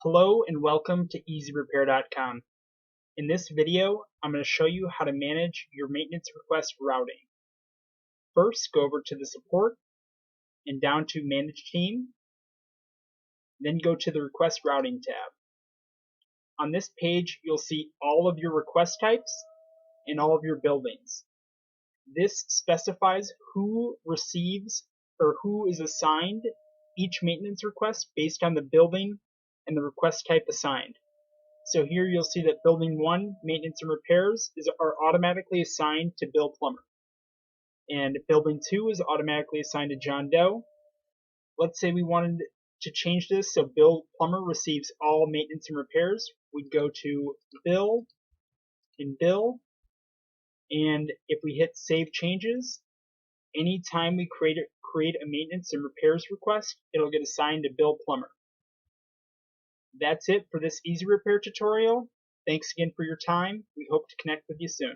Hello and welcome to EazyRepair.com. In this video, I'm going to show you how to manage your maintenance request routing. First, go over to the support and down to Manage Team, then go to the Request Routing tab. On this page, you'll see all of your request types and all of your buildings. This specifies who receives or who is assigned each maintenance request based on the building and the request type assigned. So here you'll see that Building 1, Maintenance and Repairs, are automatically assigned to Bill Plumber. And Building 2 is automatically assigned to John Doe. Let's say we wanted to change this so Bill Plumber receives all maintenance and repairs. We'd go to Bill, and if we hit Save Changes, anytime we create a maintenance and repairs request, it'll get assigned to Bill Plumber. That's it for this EazyRepair tutorial. Thanks again for your time. We hope to connect with you soon.